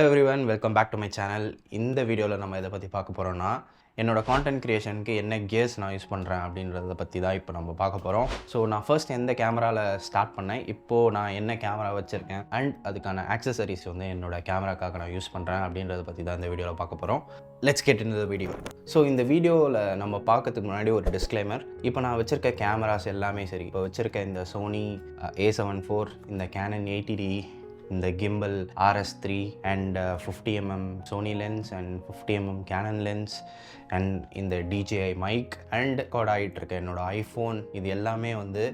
Hello everyone, welcome back to my channel. இந்த வீடியோவில் நம்ம இதை பற்றி பார்க்க போகிறோம்னா என்னோடய கான்டென்ட் க்ரியேஷனுக்கு என்ன கியர்ஸ் நான் யூஸ் பண்ணுறேன் அப்படின்றத பற்றி தான் இப்போ நம்ம பார்க்க போகிறோம். ஸோ நான் ஃபர்ஸ்ட் எந்த கேமராவில் ஸ்டார்ட் பண்ணேன், இப்போது நான் என்ன கேமரா வச்சுருக்கேன் அண்ட் அதுக்கான ஆக்சசரிஸ் வந்து என்னோடய கேமராக்காக நான் யூஸ் பண்ணுறேன் அப்படின்றத பற்றி தான் இந்த வீடியோவில் பார்க்க போகிறோம். Let's get in the video. So இந்த வீடியோவில் நம்ம பார்க்கறதுக்கு முன்னாடி ஒரு டிஸ்க்ளைமர். இப்போ நான் வச்சுருக்க கேமராஸ் எல்லாமே சரி, இப்போ வச்சுருக்க இந்த சோனி A7 IV, இந்த கேனன் 80D, இந்த gimbal RS3 and 50mm Sony lens and 50mm Canon lens and இந்த DJI மைக் அண்ட் ரெக்கார்ட் ஆகிட்டு இருக்க என்னோடய ஐஃபோன், இது எல்லாமே வந்து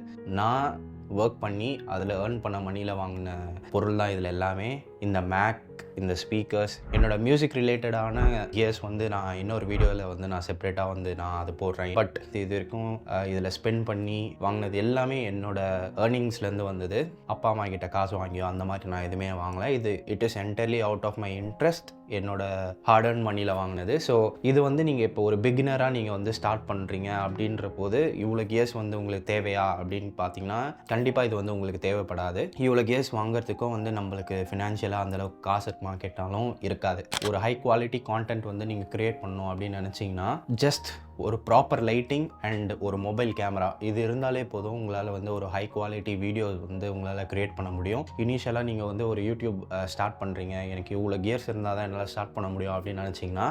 நான் ஒர்க் பண்ணி அதில் ஏர்ன் பண்ண மணியில் வாங்கின பொருள் தான். இதில் எல்லாமே இந்த மேக், இந்த ஸ்பீக்கர்ஸ், என்னோடய மியூசிக் ரிலேட்டடான கியர்ஸ் வந்து நான் இன்னொரு வீடியோவில் வந்து நான் செப்பரேட்டாக வந்து நான் அதை போடுறேன். பட் இது வரைக்கும் இதில் ஸ்பெண்ட் பண்ணி வாங்கினது எல்லாமே என்னோடய ஏர்னிங்ஸ்லேருந்து வந்தது. அப்பா அம்மா கிட்ட காசு வாங்கியோ அந்த மாதிரி நான் எதுவுமே வாங்கலை. It is entirely out of my interest, என்னோட ஹார்ட் அர்ன் மணியில் வாங்கினது. ஸோ இது வந்து நீங்கள் இப்போ ஒரு பிகினராக நீங்கள் வந்து ஸ்டார்ட் பண்ணுறீங்க அப்படின்ற போது இவ்வளோ கியர்ஸ் வந்து உங்களுக்கு தேவையா அப்படின்னு பார்த்தீங்கன்னா கண்டிப்பாக இது வந்து உங்களுக்கு தேவைப்படாது. இவ்வளோ கியர்ஸ் வாங்குறதுக்கும் வந்து நம்மளுக்கு ஃபினான்ஷியலாக அந்தளவுக்கு காசு மார்க்கெட்டாலும் இருக்காது. ஒரு ஹை குவாலிட்டி கான்டென்ட் வந்து நீங்கள் க்ரியேட் பண்ணணும் அப்படின்னு நினச்சிங்கன்னா ஜஸ்ட் ஒரு ப்ராப்பர் லைட்டிங் அண்ட் ஒரு மொபைல் கேமரா இது இருந்தாலே போதும். உங்களால் வந்து ஒரு ஹை குவாலிட்டி வீடியோஸ் வந்து உங்களால் க்ரியேட் பண்ண முடியும். இனிஷியலாக நீங்கள் வந்து ஒரு யூடியூப் ஸ்டார்ட் பண்ணுறீங்க, எனக்கு இவ்வளோ கியர்ஸ் இருந்தால் தான் என்னால் ஸ்டார்ட் பண்ண முடியும் அப்படின்னு நினச்சிங்கன்னா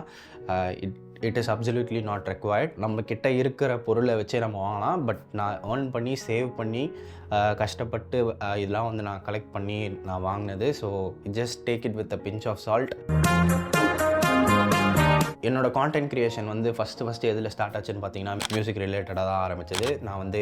it is absolutely not required. நம்ம கிட்ட இருக்கிற பொருளை வச்சே நம்ம வாங்கலாம். பட் நான் ஏர்ன் பண்ணி சேவ் பண்ணி கஷ்டப்பட்டு இதெல்லாம் வந்து நான் கலெக்ட் பண்ணி நான் வாங்கினது. So just take it with a pinch of salt. என்னோடய கான்டென்ட் க்ரியேஷன் வந்து ஃபஸ்ட்டு எதில் ஸ்டார்ட் ஆச்சுன்னு பார்த்தீங்கன்னா மியூசிக் ரிலேட்டடாக தான் ஆரம்பிச்சது. நான் வந்து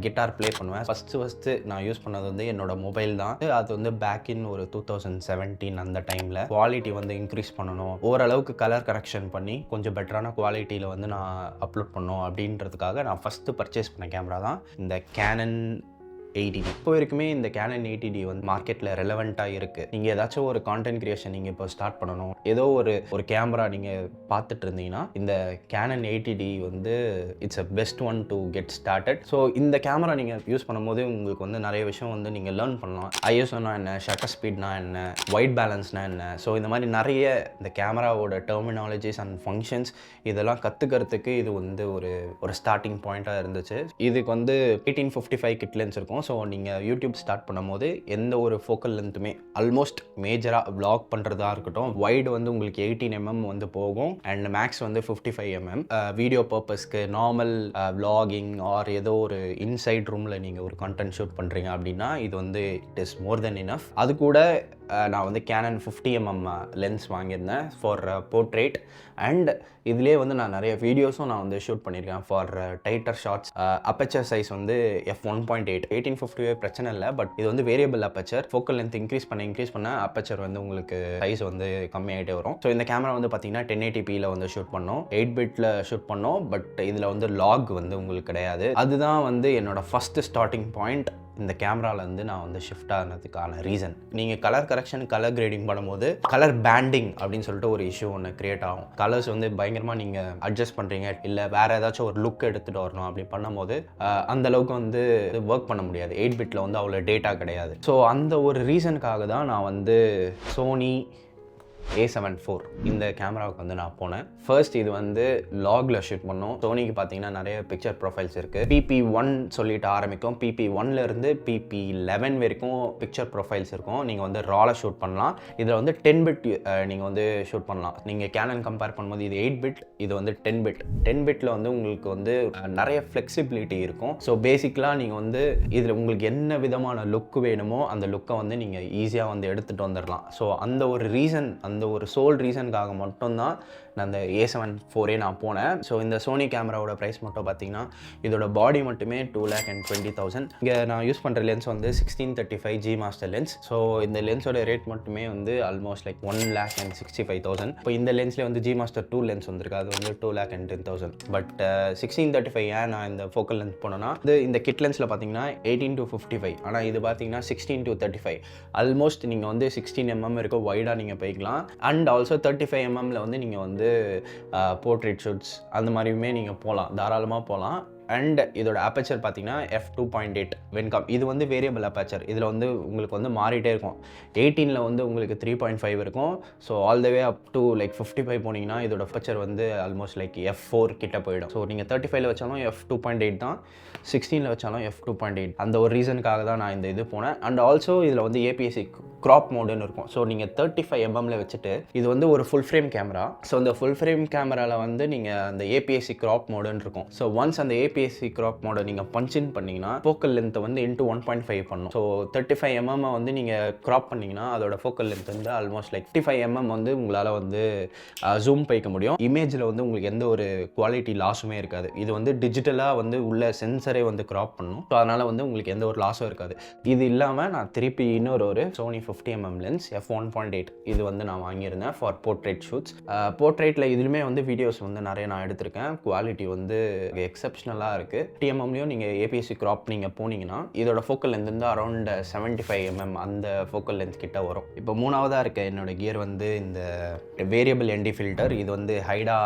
கிட்டார் ப்ளே பண்ணுவேன். ஃபஸ்ட்டு நான் யூஸ் பண்ணது வந்து என்னோடய மொபைல் தான். அது வந்து பேக் இன் ஒரு 2017 அந்த டைமில் குவாலிட்டி வந்து இன்க்ரீஸ் பண்ணணும், ஓரளவுக்கு கலர் கரெக்ஷன் பண்ணி கொஞ்சம் பெட்டரான குவாலிட்டியில் வந்து நான் அப்லோட் பண்ணணும் அப்படின்றதுக்காக நான் ஃபஸ்ட்டு பர்ச்சேஸ் பண்ண கேமரா தான் இந்த கேனன் 80D. இப்போ வரைக்குமே இந்த கேனன் 80D வந்து மார்க்கெட்டில் ரெலவெண்ட்டாக இருக்குது. நீங்கள் ஏதாச்சும் ஒரு கான்டென்ட் க்ரியேஷன் நீங்கள் இப்போ ஸ்டார்ட் பண்ணணும், ஏதோ ஒரு கேமரா நீங்கள் பார்த்துட்டு இருந்தீங்கன்னா இந்த கேனன் 80D வந்து it's a best one to get started. So இந்த கேமரா நீங்கள் யூஸ் பண்ணும்போது உங்களுக்கு வந்து நிறைய விஷயம் வந்து நீங்கள் லேர்ன் பண்ணலாம். ISOனா என்ன, ஷட்டர் ஸ்பீட்னா என்ன, ஒயிட் பேலன்ஸ்னா என்ன, ஸோ இந்த மாதிரி நிறைய இந்த கேமராவோட டெர்மினாலஜிஸ் அண்ட் ஃபங்க்ஷன்ஸ் இதெல்லாம் கற்றுக்கிறதுக்கு இது வந்து ஒரு ஸ்டார்டிங் பாயிண்ட்டாக இருந்துச்சு. இதுக்கு வந்து 1855 கிட் லென்ஸ் இருக்கும். ஸோ நீங்கள் யூடியூப் ஸ்டார்ட் பண்ணும் போது எந்த ஒரு ஃபோக்கல் லென்த்துமே ஆல்மோஸ்ட் மேஜராக வ்ளாக் பண்ணுறதா இருக்கட்டும், வைடு வந்து உங்களுக்கு 18mm வந்து போகும் அண்ட் மேக்ஸ் வந்து 55mm. வீடியோ பர்பஸ்க்கு நார்மல் வ்ளாகிங் ஆர் ஏதோ ஒரு இன்சைட் ரூமில் நீங்கள் ஒரு கண்டென்ட் ஷூட் பண்ணுறீங்க அப்படின்னா இது வந்து it is more than enough. அது கூட நான் வந்து கேனன் 50mm லென்ஸ் வாங்கியிருந்தேன் ஃபார் போர்ட்ரேட் அண்ட் இதுலேயே வந்து நான் நிறைய வீடியோஸும் நான் வந்து ஷூட் பண்ணியிருக்கேன் ஃபார் டைட்டர் ஷார்ட்ஸ். அப்பச்சர் சைஸ் வந்து f1.8, 1855 பிரச்சனை இல்லை. பட் இது வந்து variable aperture. Focal length increase பண்ண அப்பச்சர் வந்து உங்களுக்கு சைஸ் வந்து கம்மியாகிட்டே வரும். ஸோ இந்த கேமரா வந்து பார்த்தீங்கன்னா 1080pயில் வந்து ஷூட் பண்ணோம், 8-bitல ஷூட் பண்ணோம். பட் இதில் வந்து லாக் வந்து உங்களுக்கு கிடையாது. அதுதான் வந்து என்னோடய ஃபஸ்ட்டு ஸ்டார்டிங் பாயிண்ட். இந்த கேமராலேருந்து நான் வந்து ஷிஃப்ட் ஆனதுக்கான ரீசன், நீங்கள் கலர் கரெக்ஷன், கலர் கிரேடிங் பண்ணும்போது கலர் பேண்டிங் அப்படின்னு சொல்லிட்டு ஒரு இஷ்யூ ஒன்று க்ரியேட் ஆகும். கலர்ஸ் வந்து பயங்கரமாக நீங்கள் அட்ஜஸ்ட் பண்ணுறீங்க, இல்லை வேறு ஏதாச்சும் ஒரு லுக் எடுத்துகிட்டு வரணும் அப்படி பண்ணும்போது அந்தளவுக்கு வந்து ஒர்க் பண்ண முடியாது. 8-bitல வந்து அவ்வளோ டேட்டா கிடையாது. ஸோ அந்த ஒரு ரீசனுக்காக தான் நான் வந்து சோனி A7 IV இந்த கேமராவுக்கு வந்து நான் போனேன். ஃபர்ஸ்ட் இது வந்து லாகில் ஷூட் பண்ணோம். சோனிக்கு பார்த்தீங்கன்னா நிறைய பிக்சர் ப்ரொஃபைல்ஸ் இருக்குது. PP1 சொல்லிட்டு ஆரம்பிக்கும். PP1லேருந்து PP11 வரைக்கும் பிக்சர் ப்ரொஃபைல்ஸ் இருக்கும். நீங்கள் வந்து ராவில் ஷூட் பண்ணலாம். இதில் வந்து 10-bit நீங்கள் வந்து ஷூட் பண்ணலாம். நீங்கள் கேனன் கம்பேர் பண்ணும்போது இது 8-bit, இது வந்து 10-bit. 10-bitல வந்து உங்களுக்கு வந்து நிறைய ஃப்ளெக்சிபிலிட்டி இருக்கும். ஸோ பேசிக்கலாக நீங்கள் வந்து இதில் உங்களுக்கு என்ன விதமான லுக் வேணுமோ அந்த லுக்கை வந்து நீங்கள் ஈஸியாக வந்து எடுத்துகிட்டு வந்துடலாம். ஸோ அந்த ஒரு ரீசன், அந்த ஒரு சோல் ரீசனுக்காக மட்டும்தான் நான் அந்த A7 IV நான் போனேன். ஸோ இந்த சோனி கேமராவோட ப்ரைஸ் மட்டும் பார்த்தீங்கன்னா இதோட பாடி மட்டுமே 2,20,000. இங்கே நான் யூஸ் பண்ணுற லென்ஸ் வந்து 1635 G மாஸ்டர் லென்ஸ். ஸோ இந்த லென்ஸோட ரேட் மட்டுமே வந்து ஆல்மோஸ்ட் லைக் 1,65,000. இப்போ இந்த லென்ஸ்லேயே வந்து G மாஸ்டர் 2 லென்ஸ் வந்திருக்கு, அது வந்து 2,10,000. பட் 1635 ஏன் நான் இந்த ஃபோக்கல் லென்ஸ் போனேன்னா இந்த கிட் லென்ஸில் பார்த்தீங்கன்னா 18-55, ஆனால் இது பார்த்தீங்கன்னா 16-35. ஆல்மோஸ்ட் நீங்கள் வந்து 16mm இருக்க வைடாக நீங்கள் போய்க்கலாம். அண்ட் ஆல்சோ 35mm வந்து நீங்கள் வந்து போர்ட்ரேட் ஷூட்ஸ் அந்த மாதிரியுமே நீங்கள் போகலாம், தாராளமாக போகலாம். அண்ட் இதோட அப்பேச்சர் பார்த்தீங்கன்னா f2.8 வென்காம். இது வந்து வேரியபிள் அப்பேச்சர். இதில் வந்து உங்களுக்கு வந்து மாறிட்டே இருக்கும். 18ல் வந்து உங்களுக்கு 3.5 இருக்கும். So all the way up to like 55 போனீங்கன்னா இதோட அப்பேச்சர் வந்து ஆல்மோஸ்ட் லைக் f4 கிட்ட போயிடும். ஸோ நீங்கள் 35ல் வச்சாலும் f2.8 தான், 16ல் வச்சாலும் f2.8. அந்த ஒரு ரீசனுக்காக தான் நான் இந்த இது போனேன். அண்ட் ஆல்சோ இதில் வந்து APS-C க்ராப் மோடுன்னு இருக்கும். ஸோ நீங்கள் 35mm வச்சுட்டு இது வந்து ஒரு ஃபுல் ஃப்ரேம் கேமரா. ஸோ இந்த ஃபுல் ஃப்ரேம் கேமராவில் வந்து நீங்கள் அந்த APS-C க்ராப் மோடுன்னு இருக்கும். ஸோ ஒன்ஸ் அந்த APS-C க்ராப் மோடை நீங்கள் பஞ்சின் பண்ணிங்கன்னா ஃபோக்கல் லென்த்தை வந்து இன்ட்டு 1.5 பண்ணும். ஸோ 35mm வந்து நீங்கள் க்ராப் பண்ணிங்கன்னா அதோட ஃபோக்கல் லென்த் வந்து ஆல்மோஸ்ட் லைக் 55mm வந்து உங்களால் வந்து ஜூம் பண்ணிக்க முடியும். இமேஜில் வந்து உங்களுக்கு எந்த ஒரு குவாலிட்டி லாஸுமே இருக்காது. இது வந்து டிஜிட்டலாக வந்து உள்ள சென்சரே வந்து க்ராப் பண்ணும். ஸோ அதனால் வந்து உங்களுக்கு எந்த ஒரு லாஸும் இருக்காது. இது இல்லாமல் நான் திருப்பி இன்னொரு சோனி 50mm லென்ஸ் f1.8 இது வந்து நான் வாங்கியிருந்தேன் ஃபார் போர்ட்ரேட் ஷூட்ஸ். போர்ட்ரேட்டில் இதுலையுமே வந்து வீடியோஸ் வந்து நிறைய நான் எடுத்திருக்கேன். குவாலிட்டி வந்து எக்ஸப்ஷனலாக இருக்குது. TMMலையும் நீங்கள் APS-C க்ராப் நீங்கள் போனீங்கன்னா இதோட ஃபோக்கல் லென்த் வந்து அரௌண்ட் 75mm அந்த ஃபோக்கல் லென்த் கிட்ட வரும். இப்போ மூணாவதாக இருக்க என்னோடய கியர் வந்து இந்த வேரியபிள் ND ஃபில்டர். இது வந்து ஹைடா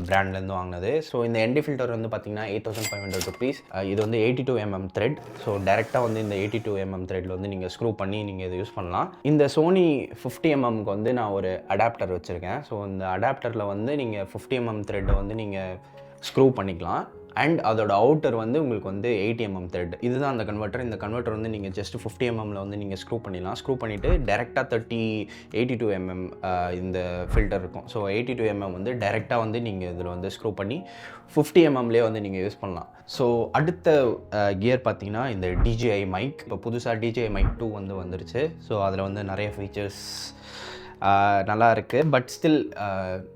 பிராண்ட்லேருந்து வாங்கினது. ஸோ இந்த ND ஃபில்டர் வந்து பார்த்தீங்கன்னா 8500 rupees. இது வந்து 82mm த்ரெட். ஸோ டேரெக்டாக வந்து இந்த 82mm த்ரெட்டில் வந்து நீங்கள் ஸ்க்ரூ பண்ணி நீங்கள் இதை யூஸ் பண்ணலாம். இந்த சோனி 50mmக்கு வந்து நான் ஒரு அடாப்டர் வச்சுருக்கேன். ஸோ இந்த அடாப்டரில் வந்து நீங்கள் 50mm த்ரெட்டை வந்து நீங்கள் ஸ்க்ரூ பண்ணிக்கலாம். அண்ட் அதோட அவுட்டர் வந்து உங்களுக்கு வந்து 80mm த்ரெட். இதுதான் அந்த கன்வெர்ட்டர். இந்த கன்வெர்ட்டர் வந்து நீங்கள் ஜஸ்ட் 50mmல வந்து நீங்கள் ஸ்க்ரூ பண்ணிடலாம். ஸ்க்ரூ பண்ணிவிட்டு டேரெக்டாக 82mm இந்த ஃபில்டர் இருக்கும். ஸோ 82mm வந்து டேரெக்டாக வந்து நீங்கள் இதில் வந்து ஸ்க்ரூ பண்ணி 50mmலேயே வந்து நீங்கள் யூஸ் பண்ணலாம். ஸோ அடுத்த கியர் பார்த்தீங்கன்னா இந்த DJI மைக். இப்போ புதுசாக DJI மைக் 2 வந்து வந்துருச்சு. ஸோ அதில் வந்து நிறைய ஃபீச்சர்ஸ் நல்லா இருக்குது. But still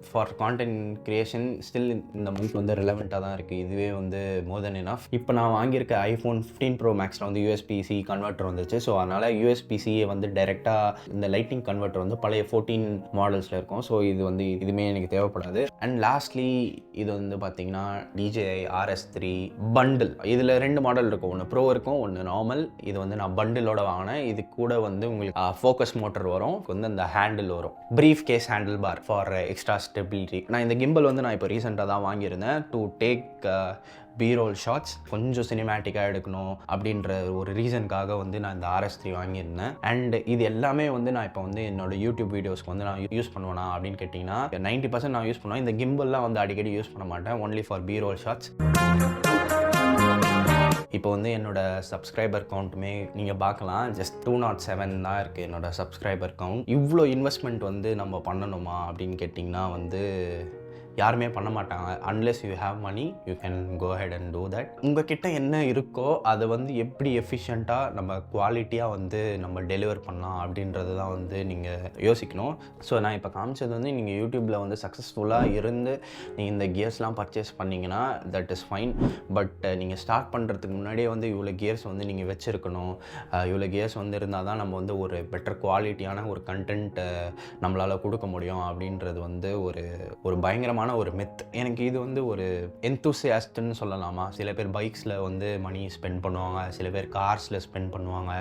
for content creation still இந்த மைக் வந்து ரிலவெண்ட்டாக தான் இருக்குது. இதுவே வந்து மோர் தென் எனஃப். இப்போ நான் வாங்கியிருக்க iPhone 15 Pro Maxல வந்து USB-C கன்வெர்ட்டர் வந்துச்சு. ஸோ அதனால் USB-C வந்து டைரெக்டாக இந்த லைட்னிங் கன்வெர்ட்டர் வந்து பழைய 14 மாடல்ஸில் இருக்கும். ஸோ இது வந்து இதுவுமே எனக்கு தேவைப்படாது. அண்ட் லாஸ்ட்லி இது வந்து பார்த்தீங்கன்னா DJI RS3 பண்டில். இதில் 2 மாடல் இருக்கும். ஒன்று ப்ரோ இருக்கும், ஒன்று நார்மல். இது வந்து நான் பண்டிலோட வாங்கினேன். இது கூட வந்து உங்களுக்கு ஃபோக்கஸ் மோட்டர் வரும், வந்து அந்த ஹேண்டில் வரும், briefcase handle bar for extra stability. நான் இந்த கிம்பல் வந்து நான் இப்போ ரீசெண்டாக தான் வாங்கியிருந்தேன் டு டேக் B-roll ஷாட்ஸ். கொஞ்சம் சினிமேட்டிக்காக எடுக்கணும் அப்படின்ற ஒரு ரீசனுக்காக வந்து நான் இந்த RS3 வாங்கியிருந்தேன். அண்ட் இது எல்லாமே வந்து நான் இப்போ வந்து என்னோட யூடியூப் வீடியோஸ்க்கு வந்து நான் யூஸ் பண்ணுவேனா அப்படின்னு கேட்டிங்கன்னா 90% நான் யூஸ் பண்ணுவேன். இந்த கிம்பல்லாம் வந்து அடிக்கடி யூஸ் பண்ண மாட்டேன். Only for B-roll shots. இப்போ வந்து என்னோடய சப்ஸ்கிரைபர் கவுண்ட்டுமே நீங்கள் பார்க்கலாம். ஜஸ்ட் 207 தான் இருக்குது என்னோடய சப்ஸ்கிரைபர் கவுண்ட். இவ்வளோ இன்வெஸ்ட்மெண்ட் வந்து நம்ம பண்ணணுமா அப்படின்னு கேட்டிங்கன்னா வந்து யாருமே பண்ண மாட்டாங்க. Unless you have money you can go ahead and do that. உங்ககிட்ட என்ன இருக்கோ அதை வந்து எப்படி எஃபிஷியண்ட்டாக நம்ம குவாலிட்டியாக வந்து நம்ம டெலிவர் பண்ணலாம் அப்படின்றது தான் வந்து நீங்கள் யோசிக்கணும். ஸோ நான் இப்போ காமிச்சது வந்து நீங்கள் யூடியூப்பில் வந்து சக்ஸஸ்ஃபுல்லாக இருந்து நீங்கள் இந்த கியர்ஸ்லாம் பர்ச்சேஸ் பண்ணிங்கன்னா தட் இஸ் ஃபைன். பட் நீங்கள் ஸ்டார்ட் பண்ணுறதுக்கு முன்னாடியே வந்து இவ்வளோ கியர்ஸ் வந்து நீங்கள் வச்சுருக்கணும். இவ்வளோ கியர்ஸ் வந்து இருந்தால் தான் நம்ம வந்து ஒரு பெட்டர் குவாலிட்டியான ஒரு கண்டென்ட்டை நம்மளால் கொடுக்க முடியும் அப்படின்றது வந்து ஒரு பயங்கரமான ஒரு மித். எனக்கு இது வந்து ஒரு எந்தூசியாஸ்ட்னு சொல்லலாமா. சில பேர் பைக்ஸில் வந்து மணி ஸ்பெண்ட் பண்ணுவாங்க, சில பேர் கார்ஸில் ஸ்பெண்ட் பண்ணுவாங்க,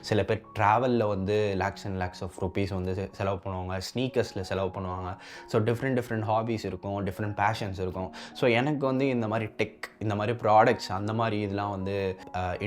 சில பேர் ட்ராவலில் வந்து lakhs and lakhs of rupees வந்து செலவு பண்ணுவாங்க, ஸ்னீக்கர்ஸில் செலவு பண்ணுவாங்க. ஸோ டிஃப்ரெண்ட் ஹாபீஸ் இருக்கும், டிஃப்ரெண்ட் பேஷன்ஸ் இருக்கும். ஸோ எனக்கு வந்து இந்த மாதிரி டெக், இந்த மாதிரி ப்ராடக்ட்ஸ், அந்த மாதிரி இதெல்லாம் வந்து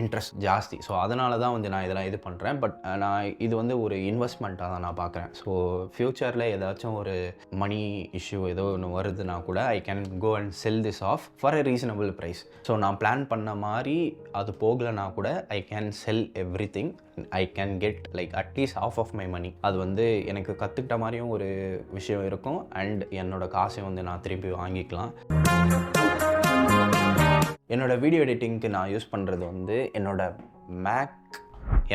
இன்ட்ரெஸ்ட் ஜாஸ்தி. ஸோ அதனால தான் வந்து நான் இதெல்லாம் இது பண்ணுறேன். பட் நான் இது வந்து ஒரு இன்வெஸ்ட்மெண்ட்டாக தான் நான் பார்க்குறேன். ஸோ ஃப்யூச்சரில் ஏதாச்சும் ஒரு மணி இஷ்யூ ஏதோ ஒன்று வருதுன்னா கூட I can go and sell this off for a reasonable price. So நான் பிளான் பண்ண மாதிரி அது போகலைன்னா கூட I can sell everything. I can get like at least half of my money. அது வந்து எனக்கு கற்றுக்கிட்ட மாதிரியும் ஒரு விஷயம் இருக்கும். அண்ட் என்னோட காசையும் வந்து நான் திருப்பி வாங்கிக்கலாம். என்னோடய வீடியோ எடிட்டிங்க்கு நான் யூஸ் பண்ணுறது வந்து என்னோடய Mac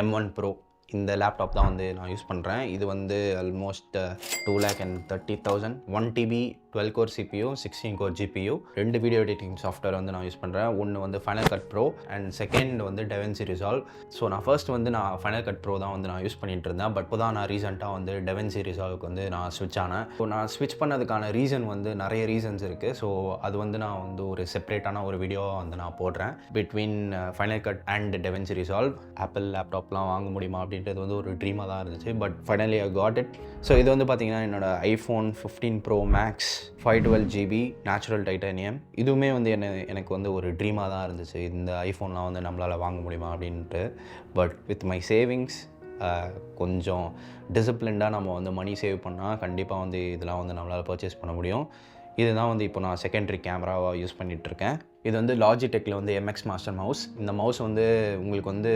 M1 Pro. இந்த லேப்டாப் தான் வந்து நான் யூஸ் பண்ணுறேன். இது வந்து almost 2,30,000 1 TB 12 core CPU 16 core GPU. 2 video editing software வந்து நான் யூஸ் பண்ணுறேன். ஒன்று வந்து Final Cut Pro and second வந்து DaVinci Resolve. ஸோ நான் ஃபர்ஸ்ட் வந்து நான் Final Cut Pro தான் வந்து நான் யூஸ் பண்ணிகிட்டு இருந்தேன். பட் இப்போ தான் நான் ரீசெண்டாக வந்து DaVinci Resolveக்கு வந்து நான் ஸ்விட்ச் ஆனேன். ஸோ நான் ஸ்விட்ச் பண்ணதுக்கான ரீசன் வந்து நிறைய ரீசன்ஸ் இருக்குது. ஸோ அது வந்து நான் வந்து ஒரு செப்பரேட்டான ஒரு வீடியோவாக வந்து நான் போடுறேன். Between Final Cut and DaVinci Resolve. Apple லேப்டாப்லாம் வாங்க முடியுமா அப்படின்றது வந்து ஒரு ட்ரீமாக தான் இருந்துச்சு. But finally I got it. So இது வந்து பார்த்தீங்கன்னா என்னோட iPhone 15 Pro Max 512 GB natural titanium. இதுவுமே வந்து எனக்கு வந்து ஒரு ட்ரீமாக தான் இருந்துச்சு, இந்த ஐஃபோன்லாம் வந்து நம்மளால் வாங்க முடியுமா அப்படின்ட்டு. பட் வித் மை சேவிங்ஸ் கொஞ்சம் டிசிப்ளின்டாக நம்ம வந்து மணி சேவ் பண்ணால் கண்டிப்பாக வந்து இதெல்லாம் வந்து நம்மளால் பர்ச்சேஸ் பண்ண முடியும். இதுதான் வந்து இப்போ நான் செகண்டரி கேமராவாக யூஸ் பண்ணிகிட்ருக்கேன். இது வந்து லாஜிடெக்கில் வந்து MX மாஸ்டர் மவுஸ். இந்த மவுஸ் வந்து உங்களுக்கு வந்து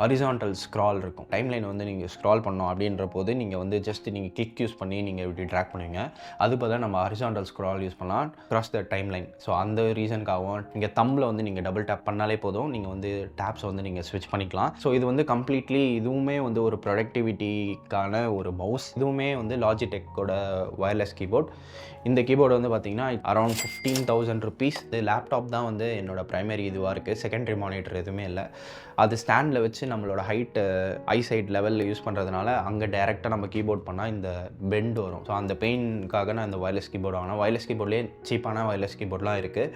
ஹரிசான்டல் ஸ்க்ரால் இருக்கும். டைம்லைன் வந்து நீங்கள் ஸ்க்ரால் பண்ணோம் அப்படின்ற போது நீங்கள் வந்து ஜஸ்ட் நீங்கள் கிளிக் யூஸ் பண்ணி நீங்கள் இப்படி ட்ராக் பண்ணுவீங்க. அது பார்த்தா நம்ம ஹரிசான்டல் ஸ்க்ரால் யூஸ் பண்ணலாம் க்ராஸ் த டைம்லைன். ஸோ அந்த ரீசனுக்காகவும் நீங்கள் தம்பில் வந்து நீங்கள் டபுள் டேப் பண்ணாலே போதும், நீங்கள் வந்து டேப்ஸை வந்து நீங்கள் ஸ்விட்ச் பண்ணிக்கலாம். ஸோ இது வந்து கம்ப்ளீட்லி இதுவுமே வந்து ஒரு ப்ரொடக்டிவிட்டிக்கான ஒரு மவுஸ். இதுவுமே வந்து லாஜிடெக்கோட வயர்லெஸ் கீபோர்ட். இந்த கீபோர்டு வந்து பார்த்திங்கன்னா அரௌண்ட் 15,000 rupees. இது லேப்டாப் தான் வந்து என்னோடய ப்ரைமரி இதுவாக இருக்குது. செகண்டரி மானிட்டர் எதுவுமே இல்லை. அது ஸ்டாண்டில் வச்சு நம்மளோட ஹைட்டு ஐசைட் லெவலில் யூஸ் பண்ணுறதுனால அங்கே டேரெக்டாக நம்ம கீபோர்ட் பண்ணால் இந்த பெண்ட் வரும். ஸோ அந்த பெயின்காக நான் இந்த வயர்லெஸ் கீபோர்டு வாங்கினேன். வயர்லெஸ் கீபோர்ட்லேயே சீப்பான வயர்லெஸ் கீபோர்ட்லாம் இருக்குது.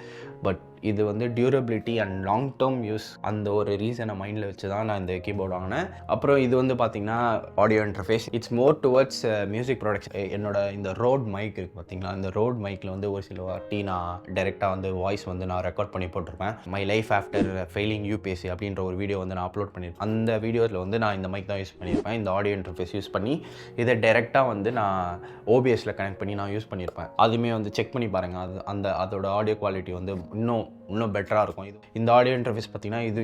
பட் இது வந்து durability and long term use அந்த ஒரு ரீசனை மைண்டில் வச்சு தான் நான் இந்த கீபோர்டு வாங்கினேன். அப்புறம் இது வந்து பார்த்திங்கன்னா audio interface. It's more towards music production. என்னோட இந்த ரோட் மைக் இருக்குது பார்த்திங்களா, இந்த ரோட் மைக்கில் வந்து ஒரு சில வாட்டி நான் டைரெக்டாக வந்து வாய்ஸ் வந்து நான் ரெக்கார்ட் பண்ணி போட்டிருப்பேன். My life after failing UPSC அப்படின்ற ஒரு வீடியோ வந்து நான் அப்லோட் பண்ணியிருப்பேன். அந்த வீடியோவில் வந்து நான் இந்த மைக் தான் யூஸ் பண்ணியிருப்பேன். இந்த ஆடியோ இன்டர்ஃபேஸ் யூஸ் பண்ணி இதை டைரெக்டாக வந்து நான் OBSல கனெக்ட் பண்ணி நான் யூஸ் பண்ணியிருப்பேன். அதுவுமே வந்து செக் பண்ணி பாருங்கள். அதோட ஆடியோ குவாலிட்டி வந்து இன்னும் பெட்டராக இருக்கும். இந்த ஆடியோ இன்டர்ஃபேஸ் பார்த்திங்கன்னா இது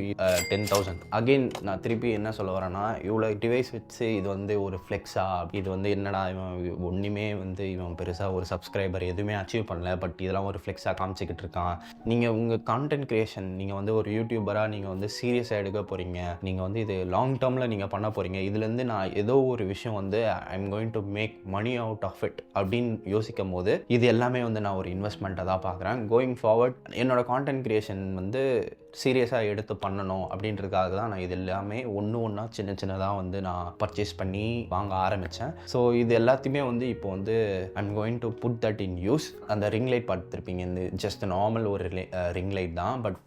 10,000. அகெயின் நான் திருப்பி என்ன சொல்ல வரேன்னா, இவ்வளோ டிவைஸ் வச்சு இது வந்து ஒரு ஃப்ளெக்ஸா, இது வந்து என்னடா இவன் ஒன்றுமே வந்து இவன் பெருசாக ஒரு சப்ஸ்கிரைபர் எதுவுமே அச்சீவ் பண்ணல, பட் இதெல்லாம் ஒரு ஃப்ளெக்ஸாக காமிச்சிக்கிட்டு இருக்கான். நீங்கள் உங்கள் கான்டென்ட் க்ரியேஷன், நீங்கள் வந்து ஒரு யூடியூபராக நீங்கள் வந்து சீரியஸாக எடுக்க போகிறீங்க, நீங்கள் வந்து இது லாங் டேர்மில் நீங்கள் பண்ண போகிறீங்க. இதுலேருந்து நான் ஏதோ ஒரு விஷயம் வந்து I am going to make money out of it அப்படின்னு யோசிக்கும் போது இது எல்லாமே வந்து நான் ஒரு இன்வெஸ்ட்மெண்ட்டாக தான் பார்க்குறேன். கோயிங் ஃபார்வர்ட் என்னோட கான்டென்ட் கிரியேஷன் வந்து சீரியஸாக எடுத்து பண்ணணும் அப்படின்றதுக்காக தான் நான் இது எல்லாமே ஒன்றா சின்னதாக வந்து நான் பர்ச்சேஸ் பண்ணி வாங்க ஆரம்பித்தேன். ஸோ இது எல்லாத்தையுமே வந்து இப்போ வந்து I'm going to put that in use. அந்த ரிங் லைட் பார்த்துருப்பீங்க, இந்த ஜஸ்ட் நார்மல் ஒரு ரிங் லைட் தான். பட்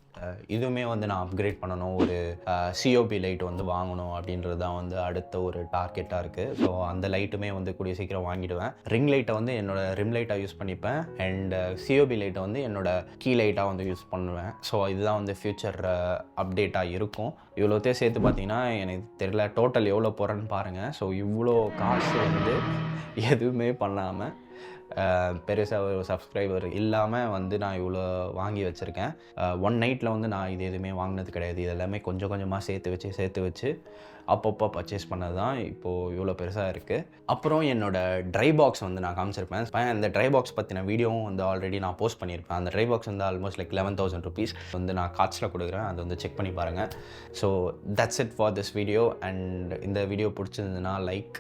இதுவுமே வந்து நான் அப்கிரேட் பண்ணணும், ஒரு COB லைட் வந்து வாங்கணும் அப்படின்றது தான் வந்து அடுத்த ஒரு டார்கெட்டாக இருக்குது. ஸோ அந்த லைட்டுமே வந்து கூடிய சீக்கிரம் வாங்கிடுவேன். ரிங் லைட்டை வந்து என்னோட ரிம் லைட்டாக யூஸ் பண்ணிப்பேன் அண்ட் COB லைட்டை வந்து என்னோட கீ லைட்டாக வந்து யூஸ் பண்ணுவேன். ஸோ இதுதான் வந்து ஃப்யூச்சர் அப்டேட்டாக இருக்கும். இவ்வளோத்தையும் சேர்த்து பார்த்தீங்கன்னா எனக்கு தெரியல டோட்டல் எவ்வளோ போகிறேன்னு பாருங்கள். ஸோ இவ்வளோ காசு வந்து எதுவுமே பண்ணாமல் பெருசாக ஒரு சப்ஸ்கிரைபர் இல்லாமல் வந்து நான் இவ்வளோ வாங்கி வச்சுருக்கேன். ஒன் நைட்டில் வந்து நான் இது எதுவுமே வாங்கினது கிடையாது. இது எல்லாமே கொஞ்சம் கொஞ்சமாக சேர்த்து வச்சு அப்பப்போ பர்ச்சேஸ் பண்ணது தான் இப்போது இவ்வளோ பெருசாக இருக்குது. அப்புறம் என்னோடய ட்ரை பாக்ஸ் வந்து நான் காமிச்சிருப்பேன். அந்த ட்ரை பாக்ஸ் பற்றின வீடியோவும் வந்து ஆல்ரெடி நான் போஸ்ட் பண்ணியிருப்பேன். அந்த ட்ரை பாக்ஸ் வந்து ஆல்மோஸ்ட் லைக் 11,000 rupees வந்து நான் காட்சியில் கொடுக்குறேன். அது வந்து செக் பண்ணி பாருங்கள். So that's it for this video. And இந்த வீடியோ பிடிச்சிருந்ததுன்னா like,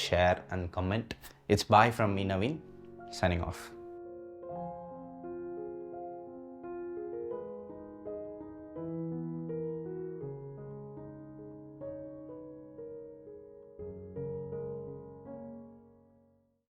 share and comment. It's bye from me Naveen, signing off.